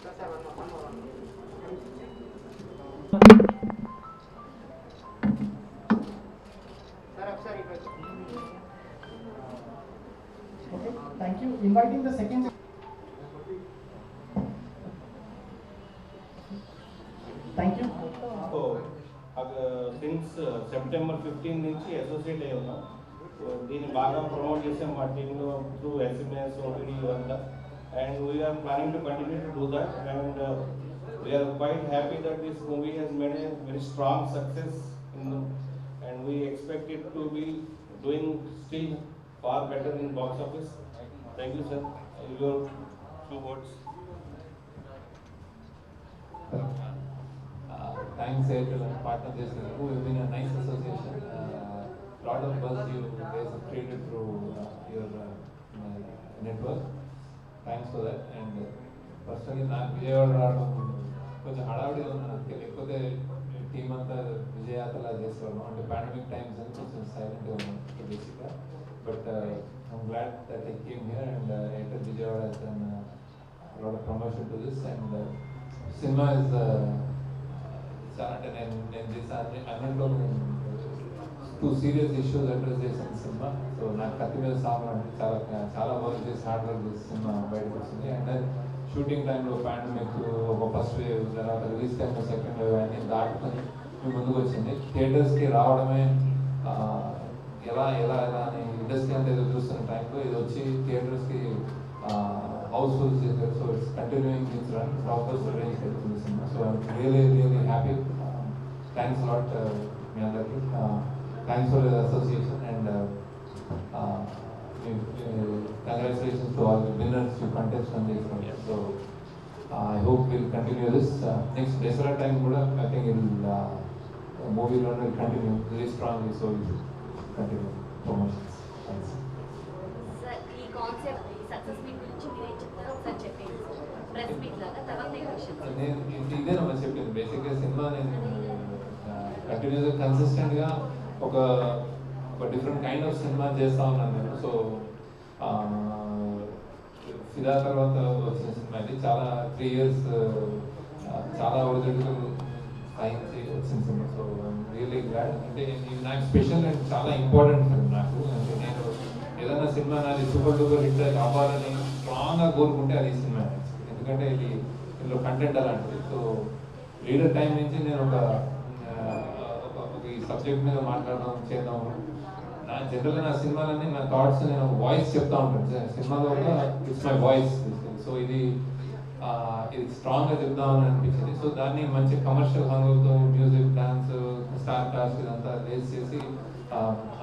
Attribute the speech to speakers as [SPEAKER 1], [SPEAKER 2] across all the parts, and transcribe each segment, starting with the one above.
[SPEAKER 1] Okay, thank you. Inviting the second. Thank you.
[SPEAKER 2] So, since September 15 నుంచి associate అయ్యి ఉన్నాం. దీన్ని బాగా ప్రమోట్ చేసాం మా టీంలో త్రూ SMS, OTT ఇవంతా. And we are planning to continue to do that. And we are quite happy that this movie has made a very strong success. And we expect it to be doing still far better in box office. Thank you, sir. Your two words.
[SPEAKER 3] Thanks, Airtel, and partner చేసినందుకు. We've been a nice association. Lot of buzz you guys have created through your network. Thanks for that. And personally, నాకు విజయవాడ రావడం కొంచెం హడావిడిగా ఉంది. నాకు లేకపోతే team అంతా విజయయాత్రలా చేసేవాళ్ళం. అంటే పాండమిక్ టైమ్స్ అని కొంచెం సైలెంట్గా ఉన్నాం బేసిక్గా. But I'm glad that I came here and Airtel Vijayawada has done a lot of promotion to this. And cinema is చాలా అంటే నేను చేసాను అన్నింటిలో టూ సీరియస్ ఇష్యూస్ అడ్రస్ చేసిన సినిమా. సో నాకు కత్తి మీద సాగు అంటే చాలా వర్క్ చేసి హార్డ్ వర్క్ చేసి సినిమా బయటకు వచ్చింది. అండ్ షూటింగ్ టైంలో పాండమిక్ ఒక ఫస్ట్ వేవ్, తర్వాత రిలీజ్ టైంలో సెకండ్ వేవ్ అన్ని దాటుకొని మేము ముందుకు వచ్చింది. థియేటర్స్కి రావడమే ఎలా ఎలా ఎలా అని ఇండస్ట్రీ అంతా ఏదో చూస్తున్న టైంలో ఇది వచ్చి థియేటర్స్కి హౌస్ఫుల్ చేశారు. So it's continuing this run proper range పెడుతుంది సినిమా. So I'm really happy. Thanks lot మీ అందరికీ. Thanks for the association and congratulations to all the winners you contest అని చేస్తున్నాం. So I hope will continue this. Next Dussehra time కూడా I think will movie run will continue very strongly. So you should continue promotions. Thanks.
[SPEAKER 4] Sir, ఈ concept success meet గురించి మీరేం చెప్తారో ఒకసారి చెప్పండి. Press meet లాగా తర్వాత
[SPEAKER 3] నేను ఇదేనమ్మా చెప్పింది. బేసిక్గా సినిమా నేను కంటిన్యూస్గా కన్సిస్టెంట్గా ఒక డిఫరెంట్ కైండ్ ఆఫ్ సినిమా చేస్తూ ఉన్నాను నేను. సో ఫిదా తర్వాత వచ్చిన సినిమా ఇది చాలా 3 years చాలా ఒడిదుడుకులు సాధించి వచ్చిన సినిమా. So really glad. అంటే ఇది నాకు స్పెషల్ అండ్ చాలా ఇంపార్టెంట్ ఫిల్మ్ నాకు. అంటే నేను ఏదైనా సినిమా నాది సూపర్ డూపర్ హిట్ అవ్వాలని స్ట్రాంగ్గా కోరుకుంటే అది సినిమా. ఎందుకంటే ఇందులో కంటెంట్ అలాంటిది. సో లీడర్ టైం నుంచి నేను ఒక ఈ సబ్జెక్ట్ మీద మాట్లాడడం చేద్దాం. నా జనరల్గా నా సినిమాలన్నీ నా థాట్స్ నేను ఒక వాయిస్ చెప్తా ఉంటాను. సినిమాలో కూడా ఇట్స్ మై వాయిస్. సో ఇది స్ట్రాంగ్గా చెప్దామని అనిపించింది. సో దాన్ని మంచి కమర్షియల్ హంగులతో మ్యూజిక్, డాన్స్, స్టార్ కాస్ట్ ఇదంతా రేస్ చేసి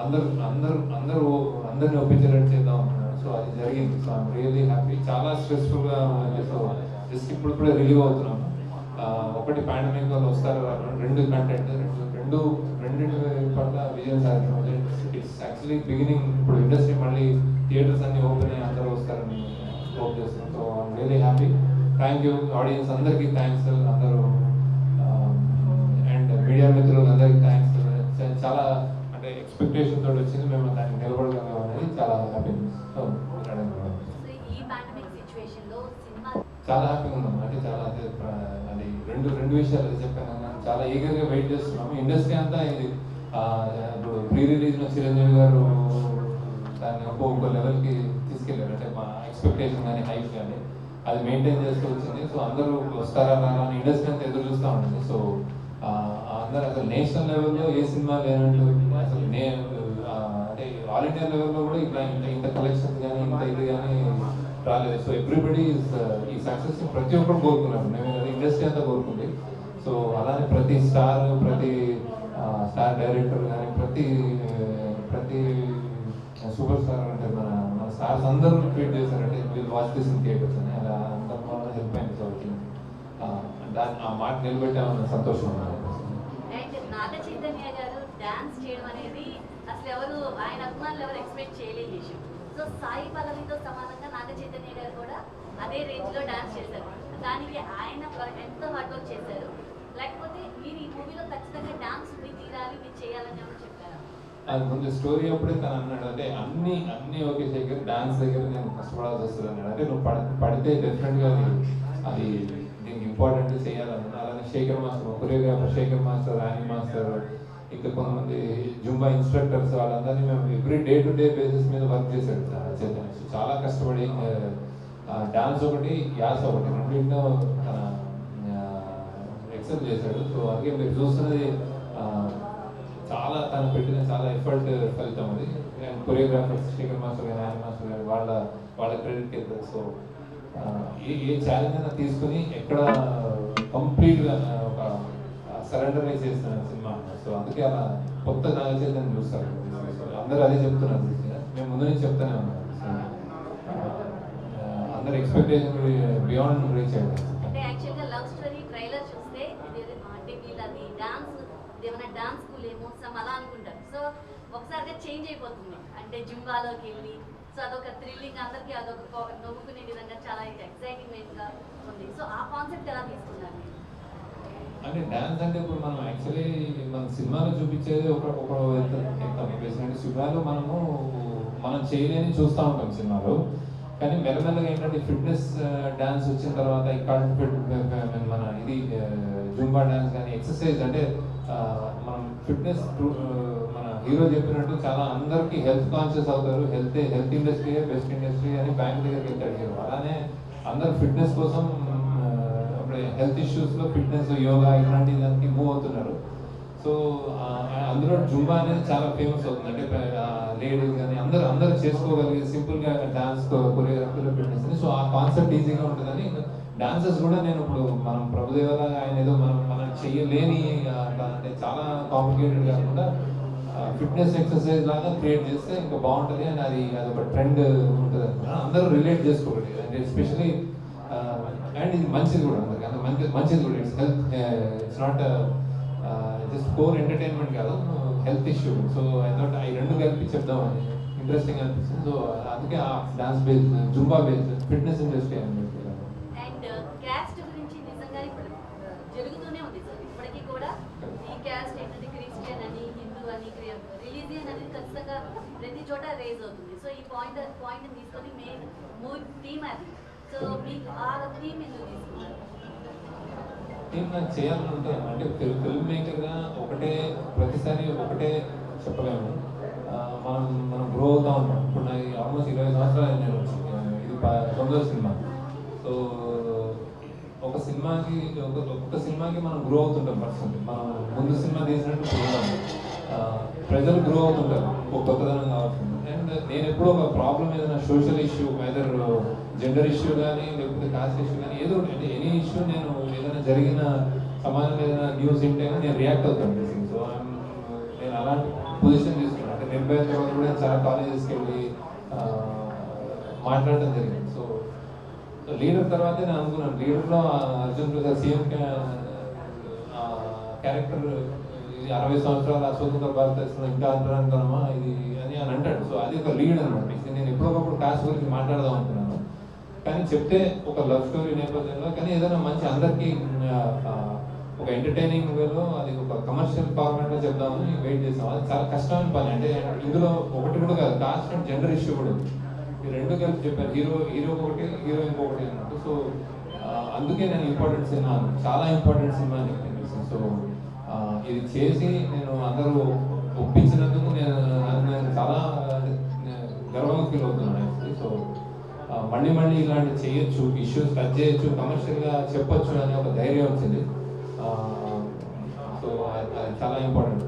[SPEAKER 3] అందరిని ఒప్పించేటట్టు చేద్దాం అనుకున్నాను. సో అది జరిగింది. So I'm really happy. చాలా స్ట్రెస్ఫుల్గా ఉంది. సో జస్ట్ ఇప్పుడే రిలీవ్ అవుతున్నాము. ఒకటి పాండమిక్ వాళ్ళు వస్తారు, రెండు కంటెంట్ రెండింటి పట్ల విజయం సాధించారు. It's actually beginning. ఇప్పుడు ఇండస్ట్రీ మళ్ళీ థియేటర్స్ అన్ని ఓపెన్ అయ్యి అందరూ వస్తారని హోప్ చేస్తున్నాం. So I'm really happy. Thank you audience అందరికీ థ్యాంక్స్. అందరూ అండ్ మీడియా మిత్రులు అందరికీ థ్యాంక్స్. చాలా అంటే ఎక్స్పెక్టేషన్ తోటి వచ్చింది. మేము దానికి నిలబడగలం అనేది చాలా హ్యాపీనెస్. సో చాలా హ్యాపీగా ఉన్నాం. అంటే చాలా అది రెండు విషయాలు చెప్పాను. చాలా ఈగర్గా వెయిట్ చేస్తున్నాము. ఇండస్ట్రీ అంతా ఇది ఇప్పుడు ప్రీ రిలీజ్లో చిరంజీవి గారు దాన్ని ఒక్కొక్క లెవెల్కి తీసుకెళ్ళారు. అంటే మా ఎక్స్పెక్టేషన్ కానీ హైప్ కానీ అది మెయింటైన్ చేస్తూ వచ్చింది. సో అందరూ వస్తారా అని ఇండస్ట్రీ అంతా ఎదురు చూస్తూ ఉంటుంది. సో అందరూ అసలు నేషనల్ లెవెల్లో ఏ సినిమా లేనట్టు అసలు అంటే ఆల్ ఇండియా లెవెల్లో కూడా ఇట్లా ఇంత కలెక్షన్స్ కానీ ఇంత ఇది కానీ రాలేదు. సో ఎవ్రీబడి ఈ సక్సెస్ ప్రతి ఒక్కరు కోరుకున్నారు. మేము ఇండస్ట్రీ అంతా కోరుకుంది. సో అలానే ప్రతి స్టార్ డైరెక్టర్ కానీ ప్రతి సూపర్ స్టార్ అంటే మన స్టార్స్ అందరూ ట్వీట్ చేశారంటే వీళ్ళు వాచ్ దిస్ ఇన్ థియేటర్స్ అని. అలా అందరి వల్ల హెల్ప్ అయింది. సో దాన్ని ఆ మాట నిలబెట్టామన్న సంతోషం.
[SPEAKER 4] నాగ చైతన్య గారు డాన్స్ చేయడం అనేది అసలు ఎవరు ఆయన అభిమానులు ఎవరు ఎక్స్పెక్ట్ చేయలేని విషయం. సో సాయి పల్లవితో సమానంగా నాగ చైతన్య గారు కూడా అదే రేంజ్ లో డాన్స్ చేశారు. దానికి ఆయన ఎంతో హార్డ్ వర్క్ చేశారు. లేకపోతే మీరు ఈ మూవీలో ఖచ్చితంగా డాన్స్ మీరు తీరాలి, మీరు చేయాలని ఎవరు చెప్పారు?
[SPEAKER 3] అది ముందు స్టోరీ అప్పుడే తను అన్నాడు. అంటే అన్ని ఓకే శేఖర్, డాన్స్ దగ్గర నేను కష్టపడాల్సి వస్తుంది అన్నాడు. అంటే నువ్వు పడితే డెఫినెట్గా అది దీనికి ఇంపార్టెంట్ చేయాలన్నా. అలానే Shekhar master, choreographer Shekhar master, Rani master, ఇంకా కొంతమంది జుంబా ఇన్స్ట్రక్టర్స్, వాళ్ళందరినీ మేము every day to day basis మీద వర్క్ చేశాడు చైతన్య. సో చాలా కష్టపడి డాన్స్ ఒకటి, యాస ఒకటి, రెండింటిలో తన ఎక్సెల్ చేశాడు. సో అందుకే మీరు చూస్తున్నది చాలా తను పెట్టిన చాలా ఎఫర్ట్ ఫలితం అది. అండ్ కొరియోగ్రాఫర్స్ శేఖర్ మాస్టర్ గారు, రాణి మాస్టర్ గారు, వాళ్ళ క్రెడిట్ వెళ్తారు. సో ఏ ఛాలెంజ్ అయినా తీసుకుని ఎక్కడ కంప్లీట్గా ఒక సరెండరైజ్ చేస్తున్నారు సినిమా. సో అందుకే అలా కొత్త నాగ చైతన్యం చూస్తారు. అందరూ అదే చెప్తున్నారు, మేము ముందు నుంచి చెప్తానే ఉన్నాం. అందరు ఎక్స్పెక్టేషన్ బియాండ్ రీచ్ అయ్యారు.
[SPEAKER 4] అంటే యాక్చువల్గా లవ్ స్టోరీ ట్రైలర్ చూస్తే అంటే వీళ్ళది డాన్స్, ఏమైనా డాన్స్ స్కూల్ ఏమో సమ్ అలా అనుకుంటారు. సో ఒకసారిగా చేంజ్ అయిపోతుంది, అంటే జుంబాలోకి వెళ్ళి. సో అదొక థ్రిల్లింగ్, అందరికీ అదొక నవ్వుకునే విధంగా చాలా ఎక్సైటింగ్మెంట్గా ఉంది. సో ఆ కాన్సెప్ట్ ఎలా తీసుకున్నారు?
[SPEAKER 3] అంటే డ్యాన్స్ అంటే ఇప్పుడు మనం యాక్చువల్లీ మన సినిమాలో చూపించేది ఒక సినిమాలో మనం చేయలేని చూస్తూ ఉంటాం సినిమాలో. కానీ మెల్లమెల్లగా ఏంటంటే ఫిట్నెస్ డ్యాన్స్ వచ్చిన తర్వాత ఈ మన ఇది జూంబా డ్యాన్స్ కానీ ఎక్సర్సైజ్ అంటే మనం ఫిట్నెస్ మన హీరో చెప్పినట్టు చాలా అందరికీ హెల్త్ కాన్షియస్ అవుతారు. హెల్త్ ఇండస్ట్రీ బెస్ట్ ఇండస్ట్రీ అని బ్యాంక్ దగ్గరికి వెళ్తాడు హీరో. అలానే అందరు ఫిట్నెస్ కోసం హెల్త్ ఇష్యూస్లో ఫిట్నెస్, యోగా ఇలాంటి దానికి మూవ్ అవుతున్నారు. సో అందులో జుంబా అనేది చాలా ఫేమస్ అవుతుంది. అంటే లేడీస్ కానీ అందరూ చేసుకోగలిగే సింపుల్గా డాన్స్ కొరియోగ్రఫీలో ఫిట్నెస్ అని. సో ఆ కాన్సెప్ట్ ఈజీగా ఉంటుందని డాన్సెస్ కూడా నేను ఇప్పుడు మనం ప్రభుదేవలాగా ఆయన ఏదో మనం చెయ్యలేని అంటే చాలా కాంప్లికేటెడ్ కాకుండా ఫిట్నెస్ ఎక్సర్సైజ్ లాగా క్రియేట్ చేస్తే ఇంకా బాగుంటుంది అని అదొక ట్రెండ్ ఉంటుంది అనుకున్నాను. అందరూ రిలేట్ చేసుకోగలిగి అంటే ఎస్పెషలీ అండ్ ఇది మంచిది కూడా అందరికి అంత మంచిది కూడా. It's health, it's not just core entertainment కాదు, health issue. So I thought ఈ రెండు కలిపి చెప్దామని ఇంట్రెస్టింగ్ అనిపిస్తుంది. సో అందుకే ఆ dance base, zumba base, fitness industry అని చెప్పారు.
[SPEAKER 4] అండ్ క్యాస్ట్ గురించి నిజంగా ఇప్పుడు జరుగుతూనే ఉంది సార్. ఇప్పటికీ కూడా ఈ క్యాస్ట్ ఏంటంటే క్రిస్టియన్ అని, హిందూ అని, రిలీజియన్ అనేది ఖచ్చితంగా ప్రతి చోట రేజ్ అవుతుంది. సో ఈ పాయింట్ తీసుకొని మెయిన్ థీమ్ అది. సో మీకు ఆ థీమ్ ఎందుకు తీసుకున్నారు?
[SPEAKER 3] థీమ్ నాకు చేయాలని ఉంటుంది. అంటే ఫిల్మ్ మేకర్గా ప్రతిసారి ఒకటే చెప్పలేము. మనం గ్రో అవుతా ఉంటాం. ఇప్పుడు నాకు ఆల్మోస్ట్ 20 సంవత్సరాలు నేను ఇది 9వ సినిమా. సో ఒక సినిమాకి మనం గ్రో అవుతుంటాం. పర్సన్ మనం ముందు సినిమా తీసినట్టు చూద్దాం, ప్రజలు గ్రో అవుతుంటారు, ఒక కొత్తదనం కావాల్సింది. అండ్ నేను ఎప్పుడూ ఒక ప్రాబ్లం ఏదైనా social issue, either gender issue కానీ లేకపోతే కాస్ట్ ఇష్యూ కానీ ఏదో అంటే ఎనీ ఇష్యూ నేను ఏదైనా జరిగిన సమాజంలో ఏదైనా న్యూస్ వింటే నేను రియాక్ట్ అవుతాను. సో నేను అలాంటి పొజిషన్ తీసుకున్నాను. అంటే నిర్భయ తర్వాత కూడా చాలా కాలేజెస్కి వెళ్ళి మాట్లాడటం జరిగింది. సో లీడర్ తర్వాతే నేను అనుకున్నాను, లీడర్లో అర్జున్ ప్రసాద్ సీఎం క్యారెక్టర్ 60 సంవత్సరాల స్వతంత్ర భారతదేశంలో ఇంకా అంతరాంతరమా ఇది అని అంటాడు. సో అది ఒక లీడ్ అనమాట. నేను ఎప్పుడొకప్పుడు కాస్ట్ గురించి మాట్లాడదాం అనుకున్నాను, కానీ చెప్తే ఒక లవ్ స్టోరీ నేపథ్యంలో, కానీ ఏదైనా మంచి అందరికీ ఒక ఎంటర్టైనింగ్ వేలో అది ఒక కమర్షియల్ ఫార్మాట్లో చెప్దామని వెయిట్ చేసాం. అది చాలా కష్టమైన పని. అంటే ఇందులో ఒకటి కూడా కాదు, కాస్ట్ అండ్ జెండర్ ఇష్యూ కూడా ఉంది. ఈ రెండు కలిపి చెప్పారు, హీరో ఒకటి, హీరోయిన్ ఒకటి అన్నట్టు. సో అందుకే నేను ఇంపార్టెంట్ సినిమా, చాలా ఇంపార్టెంట్ సినిమా అని చెప్పాను. సో ఇది చేసి నేను అందరూ ఒప్పించినందుకు నేను చాలా గర్వంగా ఫీల్ అవుతున్నాను యాక్చువల్లీ. సో మళ్ళీ ఇలాంటి చేయొచ్చు, ఇష్యూస్ టచ్ చేయొచ్చు, కమర్షియల్గా చెప్పొచ్చు అనే ఒక ధైర్యం వచ్చింది. సో అది చాలా ఇంపార్టెంట్.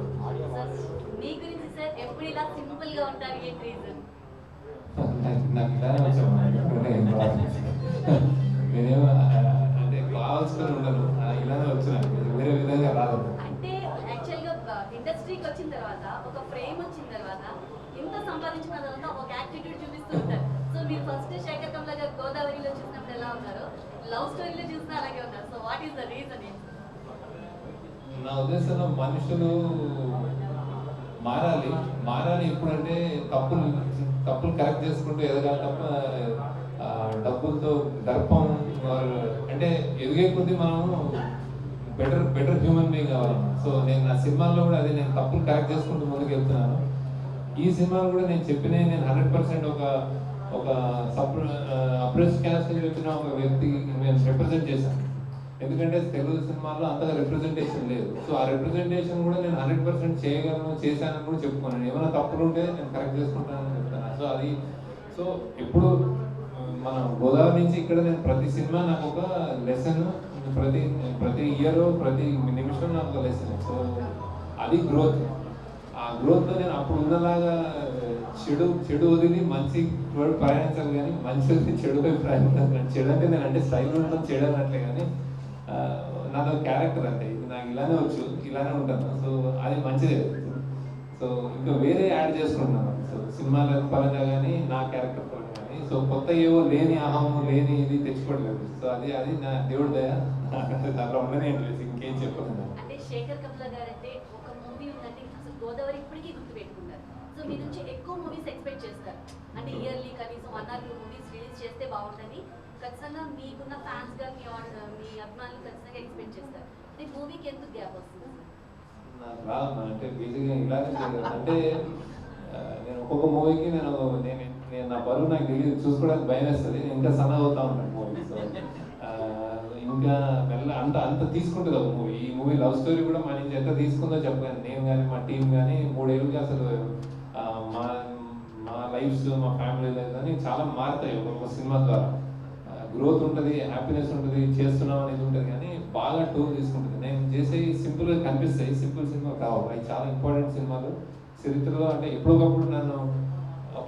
[SPEAKER 4] మీ గురించి సార్ ఎప్పుడు ఇలా సింపుల్ గా ఉంటారు, ఏంటి రీజన్?
[SPEAKER 3] నాకు ఇలానే వచ్చాము, నేనేమో అంటే కావాల్సుకొని ఉండను, ఇలానే వచ్చినాను, వేరే విధంగా రాదు.
[SPEAKER 4] అంటే యాక్చువల్గా ఇండస్ట్రీకి వచ్చిన తర్వాత, ఒక ఫ్రేమ్ వచ్చిన తర్వాత, ఇంత సంపాదించిన తర్వాత ఒక యాటిట్యూడ్ చూపిస్తూ ఉంటారు. సో మీరు ఫస్ట్ శేఖర్ కమల గారు గోదావరిలో చూసినప్పుడు ఎలా ఉన్నారు, లవ్ స్టోరీలో చూసినా అలాగే ఉన్నారు. So what is the reason?
[SPEAKER 3] నా ఉద్దేశంలో మనుషులు మారాలి ఎప్పుడంటే తప్పులు కరెక్ట్ చేసుకుంటూ ఎదగాలి తప్ప డబ్బులతో దర్పం అంటే ఎదిగే కొద్దీ మనము బెటర్ హ్యూమన్ బీయింగ్ కావాలన్నా. సో నేను నా సినిమాల్లో కూడా అదే, నేను తప్పులు కరెక్ట్ చేసుకుంటూ ముందుకు వెళ్తున్నాను. ఈ సినిమాలో కూడా నేను చెప్పినవి నేను 100% ఒక అప్రెస్ క్యాస్ట్ వచ్చిన ఒక వ్యక్తికి నేను రిప్రజెంట్ చేశాను. ఎందుకంటే తెలుగు సినిమాల్లో అంతగా రిప్రజెంటేషన్ లేదు. సో ఆ రిప్రజెంటేషన్ కూడా నేను 100% చేయగలను, చేశానని కూడా చెప్పుకున్నాను. ఏమైనా తప్పులు ఉంటే నేను కరెక్ట్ చేసుకుంటానని చెప్తాను. సో అది సో ఎప్పుడు మన గోదావరి నుంచి ఇక్కడ నేను ప్రతి సినిమా నాకు ఒక లెసన్, ప్రతి ఇయర్ ప్రతి నిమిషం నాకు ఒక లెసన్. సో అది గ్రోత్. ఆ గ్రోత్లో నేను అప్పుడు ఉన్నలాగా చెడు వదిలి మంచి ప్రయాణించాలి, కానీ మంచి వదిలి చెడు ప్రయాణించాలి. చెడు అంటే నేను అంటే స్టైల్ ఉంటాను, చెడు అన్నట్లే, కానీ నాది క్యారెక్టర్ అంటే ఇది నాకు ఇలానే వచ్చు, ఇలానే ఉంటాను. సో అది మంచిదే. సో ఇంకా వేరే యాడ్ చేసుకుంటున్నాను. సో సినిమాల పరంగా కానీ నా క్యారెక్టర్ పరంగా కానీ సో కొత్త ఏవో లేని అహము లేని ఇది తెచ్చుకోవట్లేదు. సో అది నా దేవుడి దయ, దాంట్లో ఉండనే ఇంకేం చెప్పకుండా.
[SPEAKER 4] అంటే శేఖర్ కమ్లా గారు అంటే ఒక మూవీ ఉందంటే అసలు గోదావరి ఇప్పటికీ గుర్తు పెట్టుకుంటారు. సో మీ నుంచి ఎక్కువ మూవీస్ ఎక్స్పెక్ట్ చేస్తారు. అంటే ఇయర్లీ కనీసం 1 or 2 మూవీస్ రిలీజ్ చేస్తే బాగుంటుంది. ఖచ్చితంగా మీకున్న ఫ్యాన్స్ గా మీ అభిమానులు ఖచ్చితంగా ఎక్స్పెక్ట్ చేస్తారు. అంటే మూవీకి ఎందుకు గ్యాప్ వస్తుంది?
[SPEAKER 3] నాకు రాదు అంటే బేసిక్గా ఇలానే చేయగలను. అంటే నేను ఒక్కొక్క మూవీకి నేను నా బరువు నాకు తెలియదు, చూసుకోవడానికి భయం వేస్తుంది. ఇంకా సన్నగా అవుతా ఉంటాను మూవీ. సో ఇంకా అంత తీసుకుంటుంది ఒక మూవీ. ఈ మూవీ లవ్ స్టోరీ కూడా మా నుంచి ఎంత తీసుకుందో చెప్పలేను. నేను కానీ మా టీం కానీ 3 ఏళ్ళకి అసలు మా లైఫ్స్, మా ఫ్యామిలీ లైఫ్ కానీ చాలా మారుతాయి ఒక్కొక్క సినిమా ద్వారా. గ్రోత్ ఉంటుంది, హ్యాపీనెస్ ఉంటుంది, చేస్తున్నాం అనేది ఉంటుంది, కానీ బాగా టూర్ తీసుకుంటుంది. నేను చేసే సింపుల్గా కనిపిస్తాయి, సింపుల్ సినిమా కావాలి. అవి చాలా ఇంపార్టెంట్ సినిమాలు చరిత్రలో. అంటే ఎప్పటికప్పుడు నన్ను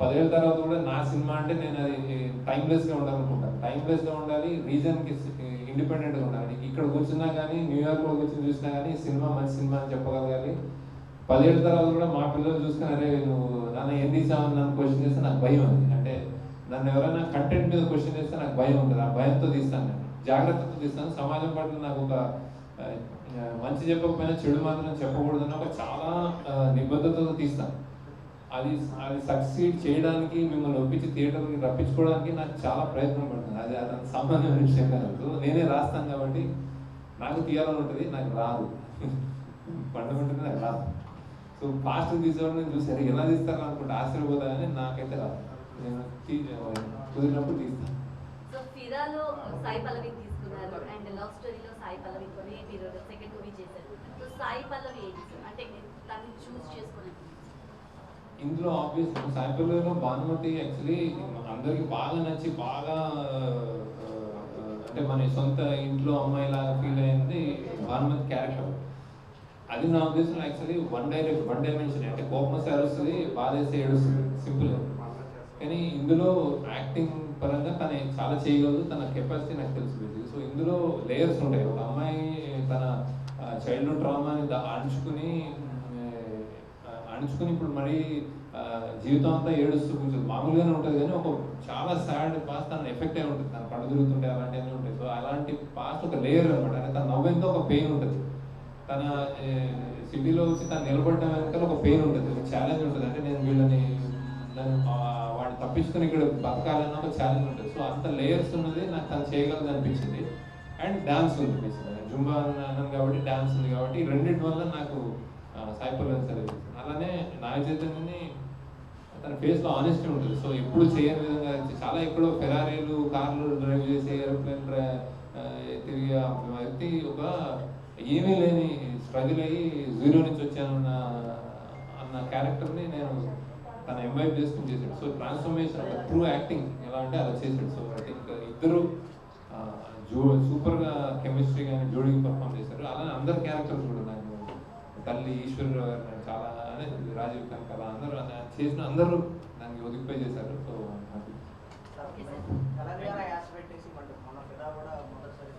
[SPEAKER 3] 10 ఏళ్ళ తర్వాత కూడా నా సినిమా అంటే నేను అది టైమ్లెస్గా ఉండాలనుకుంటాను. టైమ్లెస్గా ఉండాలి, రీజన్కి ఇండిపెండెంట్గా ఉండాలి. ఇక్కడ కూర్చున్నా కానీ, న్యూయార్క్లో కూర్చొని చూసినా కానీ సినిమా మంచి సినిమా అని చెప్పగలగాలి. 10 ఏళ్ళ తర్వాత కూడా మా పిల్లలు చూసుకుని అరే నువ్వు నాన్న ఏం తీసావని నన్ను క్వశ్చన్ చేస్తే నాకు భయం ఉంది. అంటే నన్ను ఎవరైనా కంటెంట్ మీద క్వశ్చన్ చేస్తే నాకు భయం ఉంటుంది. ఆ భయంతో తీస్తాను, నేను జాగ్రత్తతో తీస్తాను. సమాజం పట్ల నాకు ఒక మంచి చెప్పకపోయినా చెడు మాత్రం చెప్పకూడదని ఒక చాలా నిబద్ధతతో తీస్తాను. అది సక్సీడ్ చేయడానికి, మిమ్మల్ని ఒప్పించి థియేటర్కి రప్పించుకోవడానికి నాకు చాలా ప్రయత్నం పడుతుంది. అది అంత సామాన్యమైన విషయం కాదు. నేనే రాస్తాను కాబట్టి నాకు తీయాలని ఉంటుంది, నాకు రాదు. పండుగ ఉంటుంది, నాకు రాదు. సో ఫాస్ట్ తీసేవాడు నేను చూసాను ఎలా తీస్తాను అనుకుంటే ఆశ్చర్యపోతా, కానీ నాకైతే రాదు. నేను కుదిరినప్పుడు తీస్తాను.
[SPEAKER 4] సో ఫిరాలో సాయి పల్లవి తీసుకున్నారు అండ్ లవ్ స్టోరీలో సాయి పల్లవి కొని మీరు సెకండ్ మూవీ చేశారు. సో సాయి పల్లవి ఏంటి అంటే దాన్ని చూస్ చేసుకుని
[SPEAKER 3] ఇందులో ఆబ్వియస్ సాయి పల్లవిలో భానుమతి యాక్చువల్లీ అందరికి బాగా నచ్చి బాగా అంటే మన సొంత ఇంట్లో అమ్మాయిలాగా ఫీల్ అయింది భానుమతి క్యారెక్టర్. అది నా ఉద్దేశం యాక్చువల్లీ వన్ డైమెన్షన్. అంటే కోపం వస్తే అరుస్తుంది, బాధేస్తే ఏడుస్తుంది, సింపుల్. కానీ ఇందులో యాక్టింగ్ పరంగా తను చాలా చేయగలదు, తన కెపాసిటీ నాకు తెలుసు. సో ఇందులో లేయర్స్ ఉంటాయి. ఒక అమ్మాయి తన చైల్డ్హుడ్ ట్రామాని అణుచుకుని ఇప్పుడు మరీ జీవితం అంతా ఏడుస్తూ కూర్చొని మామూలుగానే ఉంటుంది, కానీ ఒక చాలా సాడ్ పాస్ట్ తన ఎఫెక్ట్ అయి ఉంటుంది. తన కళ్ళు తిరుగుతుంటే అలాంటివన్నీ ఉంటాయి. సో అలాంటి పాస్ట్ ఒక లేయర్ అనమాట. అంటే తన నవ్వెంతో ఒక పెయిన్ ఉంటుంది. తన సిటీలో వచ్చి తను నిలబడడం వెనకాల ఒక పెయిన్ ఉంటుంది, ఒక ఛాలెంజ్ ఉంటుంది. అంటే నేను వీళ్ళని వాడిని తప్పించుకొని ఇక్కడ బతకాలన్న ఒక ఛాలెంజ్ ఉంటుంది. సో అంత లేయర్స్ ఉన్నది నాకు తను చేయగలదు అనిపించింది. అండ్ డాన్స్ ఉంది, బేసిక్గా జుంబా అన్నాను కాబట్టి డాన్స్ ఉంది కాబట్టి ఈ రెండింటి వల్ల నాకు సాయి పల్లవి సరే. అలానే నాగ చైతన్యని తన ఫేస్లో ఆనెస్టీ ఉంటుంది. సో ఎప్పుడు చేయని విధంగా చాలా ఎక్కడో ఫెరారీలు కార్లు డ్రైవ్ చేసి ఏరోప్లేన్ తిరిగే వ్యక్తి ఒక ఏమీ లేని స్ట్రగుల్ అయ్యి జీరో నుంచి వచ్చాను అన్న క్యారెక్టర్ని నేను తను ఎంబైబ్ చేసుకుని చేశాడు. సో ట్రాన్స్ఫర్మేషన్ త్రూ యాక్టింగ్ ఎలా అంటే అలా చేశాడు. సో ఐ థింక్ ఇద్దరు సూపర్గా కెమిస్ట్రీ కానీ జోడీకి పర్ఫామ్ చేశారు. అలానే అందరు క్యారెక్టర్స్ కూడా నాకు తల్లి ఈశ్వరరావు గారు చాలా రాజీవ్ కనక అలా అందరూ చేసిన అందరూ దానికి ఒదిగిపోయి చేశారు. సో
[SPEAKER 5] తెలంగాణ యాస్ పెట్టేసి మన ఫిదా కూడా మొదటిసారి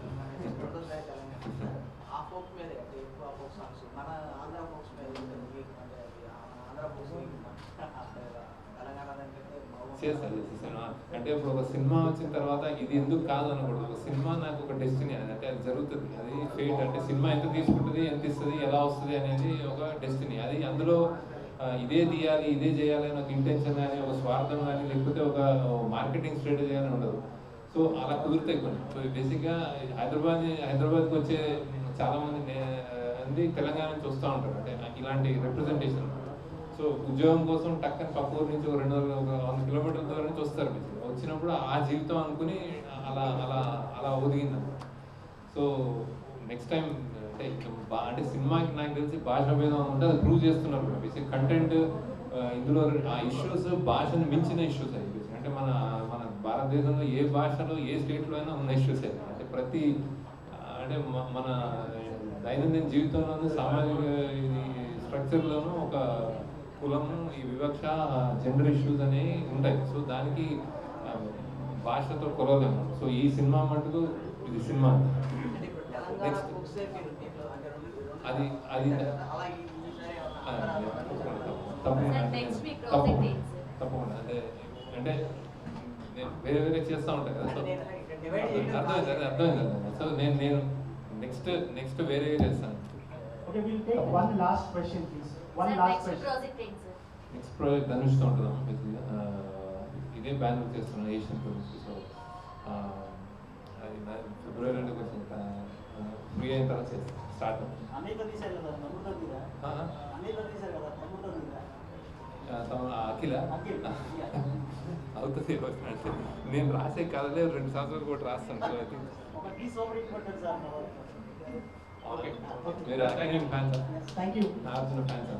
[SPEAKER 5] ఆ ఫోక్ మీద అంటే ఎక్కువ ఫోక్ సాంగ్స్ మన ఆంధ్ర ఫోక్స్ మీద అంటే ఆంధ్ర ఫోక్స్ తెలంగాణ దానికంటే
[SPEAKER 3] చేశాను. అంటే ఇప్పుడు ఒక సినిమా వచ్చిన తర్వాత ఇది ఎందుకు కాదు అనకూడదు. ఒక సినిమా నాకు ఒక డెస్టినీ అంటే అది జరుగుతుంది, అది ఫేట్. అంటే సినిమా ఎంత తీసుకుంటుంది, ఎంత ఇస్తుంది, ఎలా వస్తుంది అనేది ఒక డెస్టినీ. అది అందులో ఇదే తీయాలి, ఇదే చేయాలి అని ఒక ఇంటెన్షన్ కానీ ఒక స్వార్థం కానీ లేకపోతే ఒక మార్కెటింగ్ స్ట్రాటజీ కానీ ఉండదు. సో అలా కుదురుతాయి కొన్ని. సో బేసిక్గా హైదరాబాద్కి వచ్చే చాలామంది తెలంగాణ నుంచి వస్తూ ఉంటారు. అంటే ఇలాంటి రిప్రజెంటేషన్. సో ఉద్యోగం కోసం టక్కని పక్క ఊరు నుంచి 100 కిలోమీటర్ల దూరం నుంచి వస్తారు. వచ్చినప్పుడు ఆ జీవితం అనుకుని అలా ఒదిగిందన్నమాట. సో నెక్స్ట్ టైం అంటే అంటే సినిమాకి నాకు తెలిసి భాష భేదం ఉంటే అది ప్రూవ్ చేస్తున్నారు బేసిక్ కంటెంట్ ఇందులో ఆ ఇష్యూస్ భాషను మించిన ఇష్యూస్ అవి బేసిక్ అంటే మన మన భారతదేశంలో ఏ భాషలో ఏ స్టేట్లో అయినా ఉన్న ఇష్యూస్ అంటే ప్రతి అంటే మన దైనందిన జీవితంలోనూ సామాజిక ఇది స్ట్రక్చర్లోనూ ఒక కులము ఈ వివక్ష జెండర్ ఇష్యూస్ అనేవి ఉంటాయి. సో దానికి భాషతో కొలవలేము. సో ఈ సినిమా మటుకు ఇది సినిమా
[SPEAKER 5] అంటే ఇప్పుడు తెలంగాణ
[SPEAKER 3] నెక్స్ట్
[SPEAKER 5] books ఏ మీరు దీంట్లో అంటే రెండు
[SPEAKER 3] అది అది
[SPEAKER 5] అలా ఈసారి ఏమన్నా
[SPEAKER 3] తప్పకుండా
[SPEAKER 4] Sir, next week project
[SPEAKER 3] తప్పకుండా
[SPEAKER 4] ఏంటి, sir?
[SPEAKER 3] తప్పకుండా అంటే నేను వేరే వేరే చేస్తూ ఉంటాను కదా. సో
[SPEAKER 5] అంటే నేను ఇక్కడ divide చేయడం
[SPEAKER 3] అర్థమైంది. సో నేను నెక్స్ట్ వేరే చేస్తాను.
[SPEAKER 1] Okay, we'll take one last question, please. One
[SPEAKER 4] Sir,
[SPEAKER 1] last
[SPEAKER 4] next
[SPEAKER 1] question.
[SPEAKER 4] project ఏంటి, sir?
[SPEAKER 3] నెక్స్ట్ ప్రాజెక్ట్ ధనుష్తో ఉంటుందాం బేసిక్గా ఇదే బెంగళూరు చేస్తున్నాను ఏషియన్ ఫిల్మ్స్. సో అది ఫిబ్రవరి అంటే కొంచెం ఫ్రీ అయిన తర్వాత చేస్తాను స్టార్ట్.
[SPEAKER 5] అన్నిట్లో తీశారు కదా తమ్ముడితో తీరా అన్నిట్లో తీశారు కదా తమ్ముడితో తీరా
[SPEAKER 3] అఖిల అవుతుంది అంటే నేను రాసే కథలే 2 సంవత్సరాలు కూడా రాస్తాను. సో ఐ థింక్
[SPEAKER 5] ఒక టీ సూపర్ హిట్ కొట్టారు సార్
[SPEAKER 3] ఓకే మీరు Arjun fans
[SPEAKER 1] Thank you.
[SPEAKER 3] Arjun fans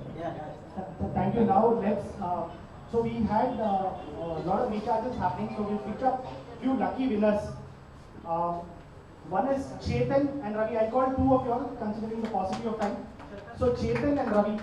[SPEAKER 1] Thank you. Now let's. So we had a lot of recharges happening. So we'll pick up few lucky winners. One is Chetan and Ravi. I called two of you all, considering the paucity of time. So Chetan and Ravi.